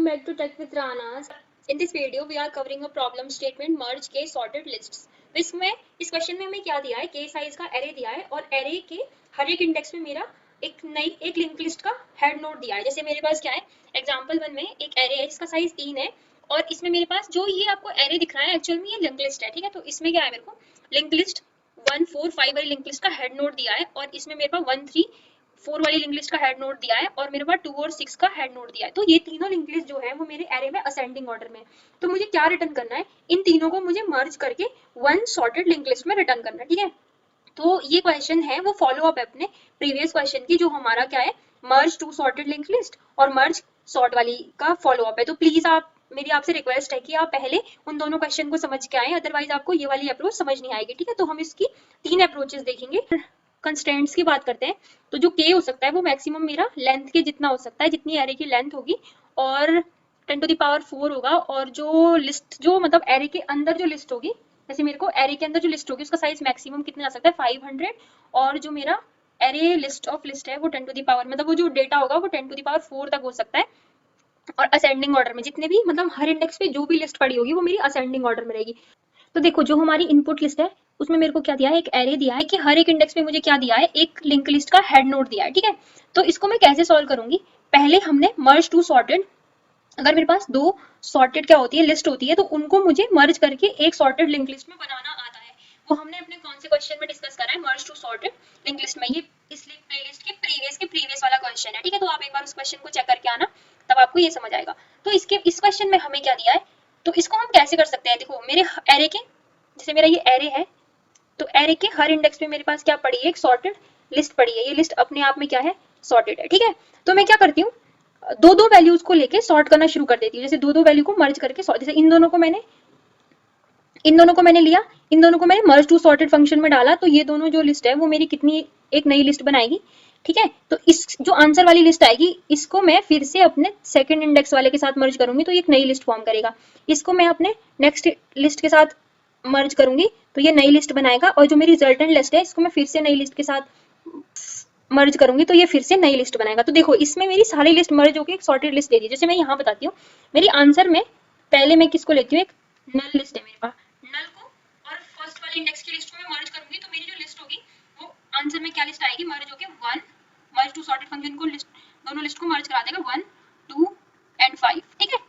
back to Tech with Ranas. In this video, we are covering a problem statement merge k sorted lists. इसमें इस question में हमें क्या दिया है, k साइज का एरे दिया है और एरे के हर एक इंडेक्स में मेरा एक लिंक लिस्ट का हेड नोड दिया है। जैसे मेरे पास क्या है, एग्जांपल 1 में एक एरे है जिसका साइज 3 है और इसमें मेरे पास जो ये आपको एरे दिख रहा है एक्चुअल में ये लिंक लिस्ट है, ठीक है। तो इसमें क्या है, मेरे को लिंक लिस्ट 1 4 5 वाली लिंक लिस्ट का हेड नोड दिया है और इसमें मेरे पास 1 3 4 वाली लिंक लिस्ट का हेड नोड दिया है और मेरे पास 2 और 6 का हेड नोड दिया है। तो ये तीनों लिंक लिस्ट जो है वो मेरे एरे में असेंडिंग ऑर्डर में। तो मुझे क्या रिटर्न करना है, इन तीनों को मुझे मर्ज करके वन सॉर्टेड लिंक लिस्ट में रिटर्न करना है, ठीक है। तो ये क्वेश्चन है वो फॉलो अप है अपने प्रीवियस क्वेश्चन की, जो हमारा क्या है, मर्ज टू सॉर्टेड लिंक लिस्ट और मर्ज सॉर्ट वाली का फॉलो अप है। तो प्लीज मेरी आपसे रिक्वेस्ट है कि आप पहले उन दोनों क्वेश्चन को समझ के आए, अदरवाइज आपको ये वाली अप्रोच समझ नहीं आएगी, ठीक है। तो हम इसकी 3 अप्रोचेस देखेंगे। कंस्ट्रेंट्स की बात करते हैं तो जो k हो सकता है वो मैक्सिमम मेरा लेंथ के जितना हो सकता है, जितनी एरे की लेंथ होगी, और 10 टू द पावर 4 होगा। और जो लिस्ट जो मतलब एरे के अंदर जो लिस्ट होगी, जैसे मेरे को एरे के अंदर जो लिस्ट होगी उसका साइज मैक्सिमम कितना आ सकता है 500, और जो मेरा एरे लिस्ट ऑफ लिस्ट है वो 10 टू द पावर मतलब वो जो डेटा होगा वो 10 टू द पावर 4 तक हो सकता है। और असेंडिंग ऑर्डर में जितने भी मतलब हर इंडेक्स पे जो भी लिस्ट पड़ी होगी वो मेरी असेंडिंग ऑर्डर में रहेगी। तो देखो जो हमारी इनपुट लिस्ट है उसमें मेरे को क्या दिया है, एक एरे दिया है कि हर एक इंडेक्स में मुझे क्या दिया है, एक लिंक लिस्ट का हेड नोड दिया है, ठीक है। तो इसको मैं कैसे सॉल्व करूंगी, पहले हमने मर्ज टू सॉर्टेड, अगर मेरे पास 2 सॉर्टेड क्या होती है लिस्ट होती है तो उनको मुझे मर्ज करके एक सॉर्टेड लिंक लिस्ट में बनाना आता है। वो हमने अपने कौन से क्वेश्चन में डिस्कस करा है, मर्ज टू सॉर्टेड लिंक लिस्ट में। ये इस प्लेलिस्ट के प्रीवियस वाला क्वेश्चन है, ठीक है। तो आप एक बार उस क्वेश्चन को चेक करके आना, तब आपको ये समझ आएगा। तो इस क्वेश्चन में हमें क्या दिया है, तो इसको हम कैसे कर सकते हैं। देखो मेरे एरे के, जैसे मेरा ये एरे है तो एरे के हर इंडेक्स में मेरे पास क्या पड़ी है, एक सॉर्टेड लिस्ट पड़ी है। ये लिस्ट अपने आप में क्या है, सॉर्टेड है, ठीक है। तो मैं क्या करती हूँ, दो वैल्यूज को लेके सॉर्ट करना शुरू कर देती हूँ। जैसे दो वैल्यू को मर्ज करके सॉर्ट, जैसे इन दोनों को मैंने लिया, इन दोनों को मैंने मर्ज टू सॉर्टेड फंक्शन में डाला, तो ये दोनों जो लिस्ट है वो मेरी कितनी एक नई लिस्ट बनाएगी, ठीक है। तो इस जो आंसर वाली लिस्ट आएगी इसको मैं फिर से अपने सेकंड इंडेक्स वाले के साथ मर्ज करूंगी तो ये एक नई लिस्ट फॉर्म करेगा। इसको मैं अपने नेक्स्ट लिस्ट के साथ मर्ज करूंगी तो ये नई लिस्ट बनाएगा, और जो मेरी रिजल्टेंट लिस्ट है इसको मैं फिर से नई लिस्ट के साथ मर्ज करूंगी तो ये फिर से नई लिस्ट बनाएगा। तो देखो इसमें मेरी सारी लिस्ट मर्ज होकर एक सॉर्टेड लिस्ट दे दी। जैसे मैं यहाँ बताती हूँ, मेरी आंसर में पहले मैं किसको लेती हूँ, एक नल लिस्ट है मेरे पास, नल को और फर्स्ट वाले इंडेक्स की लिस्ट को मैं मर्ज करूंगी तो मेरी जो लिस्ट होगी वो आंसर में क्या लिस्ट आएगी, मर्ज होके 1 मर्ज टू सॉर्टेड फंक्शन को दोनों लिस्ट को मर्ज करा देगा 1 2 एंड 5, ठीक है।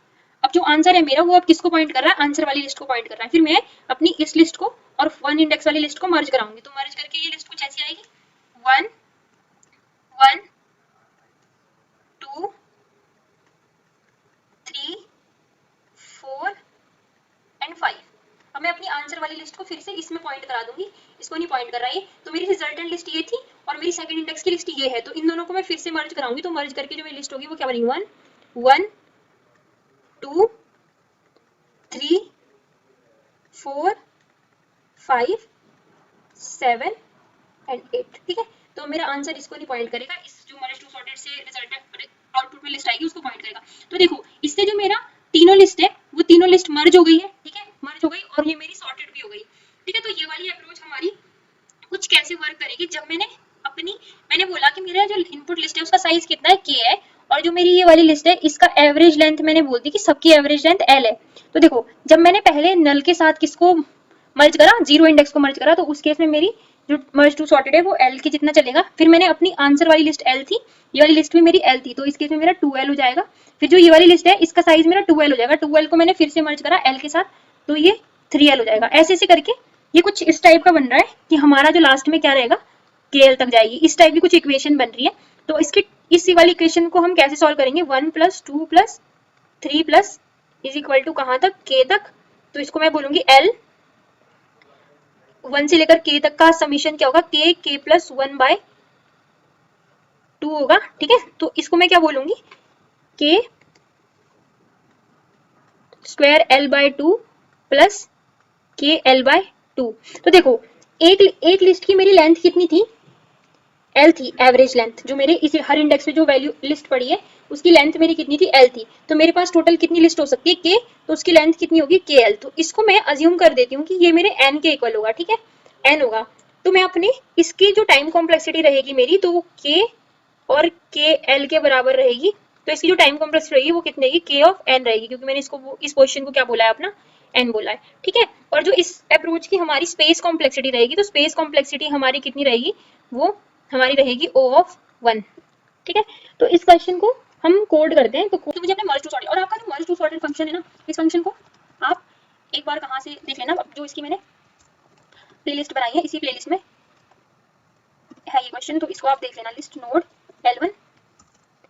अब जो आंसर है मेरा वो अब किसको पॉइंट कर रहा है, आंसर वाली लिस्ट को पॉइंट कर रहा है। फिर मैं अपनी इस लिस्ट को और 1 इंडेक्स वाली लिस्ट को मर्ज कराऊंगी तो मर्ज करके ये लिस्ट कुछ ऐसी आएगी 1 1 2 3 4 एंड 5। अब मैं अपनी आंसर वाली लिस्ट को फिर से इसमें पॉइंट करा दूंगी, इसको नहीं पॉइंट कर रहा है। तो मेरी रिजल्टेंट लिस्ट ये थी और मेरी सेकंड इंडेक्स की लिस्ट ये है, तो इन दोनों को मैं फिर से मर्ज कराऊंगी तो मर्ज करके जो मेरी लिस्ट होगी वो क्या बनेगी 1 1 2 3 4 5 7 एंड 8, ठीक है। तो मेरा आंसर इसको नहीं पॉइंट करेगा, इस जो मर्ज टू सॉर्टेड से रिजल्टेंट आउटपुट में लिस्ट आएगी उसको पॉइंट करेगा। तो देखो इससे जो मेरा तीनों लिस्ट है वो तीनों लिस्ट मर्ज हो गई है, ठीक है, मर्ज हो गई और ये मेरी सॉर्टेड भी हो गई, ठीक है। तो ये वाली अप्रोच हमारी कुछ कैसे वर्क करेगी, जब मैंने बोला कि मेरा जो इनपुट लिस्ट है उसका साइज कितना है, k है, और जो मेरी ये वाली लिस्ट है इसका एवरेज लेंथ मैंने बोल दी कि सबकी एवरेज लेंथ l है। तो देखो जब मैंने पहले नल के साथ किसको मर्ज करा, 0 इंडेक्स को मर्ज करा, तो उस केस में मेरी जो मर्ज टू सॉर्टेड है वो l के जितना चलेगा। फिर मैंने अपनी आंसर वाली लिस्ट l थी, ये वाली लिस्ट भी मेरी l थी, तो इस केस में मेरा 2l हो जाएगा। फिर जो ये वाली लिस्ट है इसका साइज मेरा 2l हो जाएगा, 2l को मैंने फिर से मर्ज करा l के साथ तो ये 3l हो जाएगा। ऐसे ऐसे करके ये कुछ इस टाइप का बन रहा है कि हमारा जो लास्ट में क्या रहेगा, kl तक जाएगी। इस टाइप की कुछ इक्वेशन बन रही है। तो इसकी इसी वाली इक्वेशन को हम कैसे सॉल्व करेंगे, 1 + 2 + 3 + इज इक्वल टू कहाँ तक, k तक। तो इसको मैं बोलूंगी l, 1 से लेकर k तक का समीशन क्या होगा, k + 1/2 होगा, ठीक है। तो इसको मैं क्या बोलूंगी, k square l/2 + k l/2। तो देखो एक लिस्ट की मेरी लेंथ कितनी थी, l थी, एवरेज लेंथ जो मेरे इसी हर इंडेक्स में जो वैल्यू लिस्ट पड़ी है उसकी लेंथ मेरी कितनी थी, l थी। तो मेरे पास टोटल कितनी लिस्ट हो सकती है, k, तो उसकी लेंथ कितनी होगी, kl। तो इसको मैं अज्यूम कर देती हूँ कि ये मेरे n के इक्वल होगा, ठीक है, n होगा। तो मैं अपने इसकी जो टाइम कॉम्प्लेक्सिटी रहेगी मेरी तो वो k और kl के बराबर रहेगी। तो इसकी जो टाइम कॉम्प्लेक्सिटी रहेगी वो कितनी रहेगी, k ऑफ n रहेगी, क्योंकि मैंने इसको इस क्वेश्चन को क्या बोला है अपना n बोला है, ठीक है। और जो इस अप्रोच की हमारी स्पेस कॉम्प्लेक्सिटी रहेगी, तो स्पेस कॉम्प्लेक्सिटी हमारी कितनी रहेगी, वो हमारी रहेगी O ऑफ 1, ठीक है। तो इस क्वेश्चन को हम कोड करते हैं, तो मुझे अपने मर्ज टू सॉर्टेड, और आपका जो मर्ज टू सॉर्टेड फंक्शन है ना, इस फंक्शन को आप एक बार कहाँ से देख लेना, जो इसकी मैंने प्लेलिस्ट बनाई है, इसी प्लेलिस्ट में है ये क्वेश्चन, तो इसको आप देख लेना। लिस्ट नोड L1,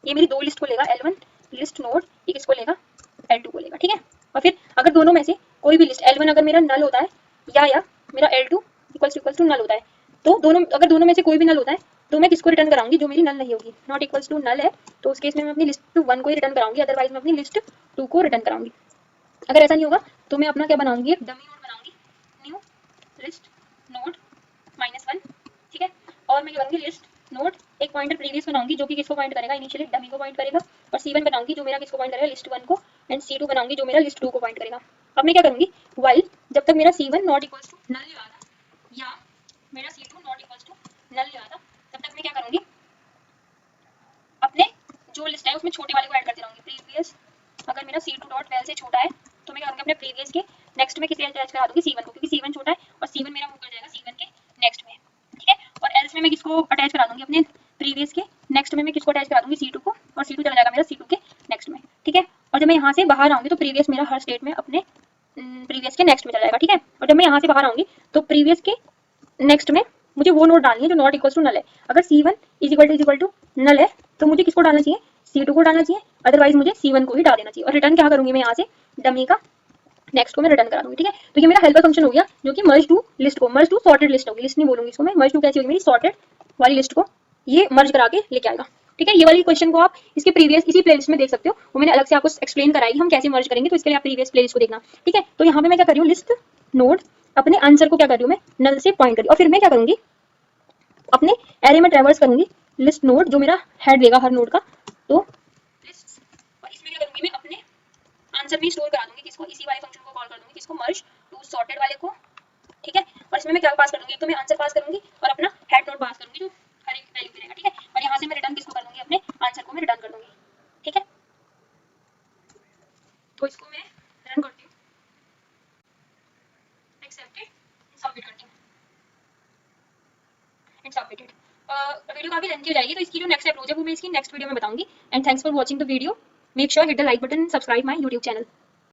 ये मेरी दो लिस्ट को लेगा, L1 लिस्ट नोड, ये किसको लेगा, L2 को लेगा, ठीक है। और फिर अगर दोनों में से कोई भी लिस्ट L1 अगर मेरा नल होता है या मेरा L2 इक्वल्स टू नल होता है, तो अगर दोनों में से कोई भी नल होता है तो मैं किसको रिटर्न कराऊंगी, जो मेरी नल नहीं होगी, नॉट इक्वल्स टू नल है, तो उस केस में मैं अपनी लिस्ट 1 को ही रिटर्न कराऊंगी, अदरवाइज मैं अपनी लिस्ट 2 को रिटर्न कराऊंगी। अगर ऐसा नहीं होगा तो मैं अपना क्या बनाऊंगी, एक डमी नोड बनाऊंगी, न्यू लिस्ट नोड -1, ठीक है। और मैं क्या करूंगी, लिस्ट नोड एक पॉइंटर प्रीवियस बनाऊंगी, जो कि किसको पॉइंट करेगा, इनिशियली डमी को पॉइंट करेगा, और C1 बनाऊंगी जो मेरा किसको पॉइंट करेगा, लिस्ट 1 को, एंड C2 बनाऊंगी जो मेरा लिस्ट 2 को पॉइंट करेगा। अब मैं क्या करूंगी, व्हाइल जब तक मेरा C1 not equals to null नहीं आता या मेरा C2 not equals to null नहीं आता, तब तक मैं क्या करूंगी, अपने जो लिस्ट है उसमें छोटे वाले को ऐड करते रहूंगी। प्रीवियस अगर मेरा C2 डॉट वेल से छोटा है तो मैं क्या करूंगी, अपने प्रीवियस के नेक्स्ट में किसे अटैच करा दूंगी, C1 को, क्योंकि C1 छोटा है और C1 मेरा मूव कर जाएगा C1 के नेक्स्ट में, ठीक है। और एल्स में मैं किसको अटैच करा दूंगी, अपने प्रीवियस के नेक्स्ट में मैं किसको अटैच करा दूंगी, C2 को, और C2 चला जाएगा मेरा C2 के नेक्स्ट में, ठीक है। और जब मैं यहाँ से बाहर आऊंगी तो प्रीवियस मेरा हर स्टेट में अपने प्रीवियस के नेक्स्ट में चला जाएगा, ठीक है। और जब मैं यहाँ से बाहर आऊंगी तो प्रीवियस के नेक्स्ट में मुझे वो नोड डालनी है जो नॉट इक्वल टू नल है। अगर C1 is equal to null है तो मुझे किसको डालना चाहिए, C2 को डालना चाहिए, अदरवाइज मुझे C1 को ही डाल देना चाहिए। और रिटर्न क्या करूंगी मैं यहाँ से, डमी का नेक्स्ट को मैं रिटर्न करा दूंगी, ठीक है। तो ये मेरा हेल्पर फंक्शन हो गया, जो कि मर्ज टू लिस्ट को, मर्ज टू सॉर्टेड लिस्ट होगी, लिस्ट नहीं बोलूंगी इसको मैं, मर्ज टू कैसी होगी, मेरी सॉर्टेड वाली लिस्ट को ये मर्ज करा के लेके आएगा, ठीक है। ये वाली क्वेश्चन को आप इसके प्रीवियस इसी प्लेलिस्ट में देख सकते हो, वो मैंने अलग से आपको एक्सप्लेन कराई हम कैसे मर्ज करेंगे, तो इसके लिए आप प्रीवियस प्लेलिस्ट को देखना, ठीक है। तो यहाँ पे मैं क्या कर रही हूँ, लिस्ट नोड अपने आंसर को क्या कर रही हूँ मैं, नल से पॉइंट कर रही हूँ, और फिर मैं क्या करूंगी, अपने एरे में ट्रैवर्स करूंगी लिस्ट नोड, जो मेरा हेड लेगा हर नोड का, तो लिस्ट, और इसमें क्या करूंगी मैं, अपने आंसर में स्टोर करा दूंगी किसको, इसी वाले फंक्शन को कॉल कर दूंगी, किसको, मर्ज टू सॉर्टेड वाले को, ठीक है। और इसमें मैं क्या पास कर दूंगी, तो मैं आंसर पास करूंगी और अपना हेड नोड पास करूंगी जो हर एक वैल्यू देगा, ठीक है। और यहाँ से मैं रिटर्न किसको कर दूंगी, अपने आंसर को मैं रिटर्न कर दूंगी, ठीक है। तो इसको मैं रन करती हूँ, एक्सेप्टेड, सबमिट करती हूँ, एंड सबमिटेड। वीडियो काफी लेंथी हो जाएगी, तो इसकी जो नेक्स्ट अप्रोच है वो मैं इसकी नेक्स्ट वीडियो में बताऊंगी। And thanks for watching the video, make sure hit the like button, subscribe my YouTube channel.